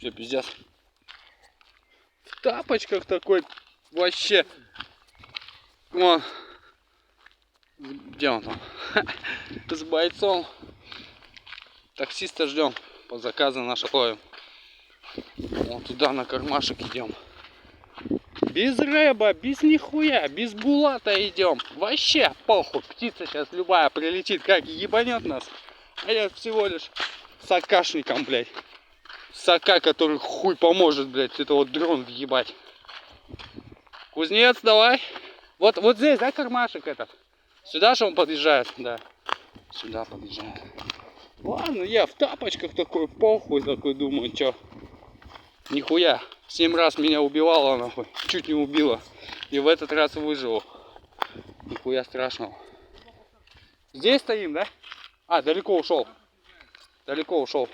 Все, пиздец. В тапочках такой вообще. Вон. Где он там? С бойцом. Таксиста ждем. По заказу наше ловим. Вон туда на кармашек идем. Без рэба, без нихуя, без булата идем. Вообще похуй. Птица сейчас любая прилетит, как ебанет нас. А я всего лишь с акашником, блядь. Сока, который хуй поможет, блядь, это вот дрон въебать. Кузнец, давай. Вот здесь, да, кармашек этот? Сюда же он подъезжает, да. Сюда подъезжает. Ладно, я в тапочках такой, похуй такой, думаю, чё. Нихуя. 7 раз меня убивала, нахуй. Чуть не убила. И в этот раз выжил. Нихуя страшного. Здесь стоим, да? А, далеко ушел. Далеко ушел.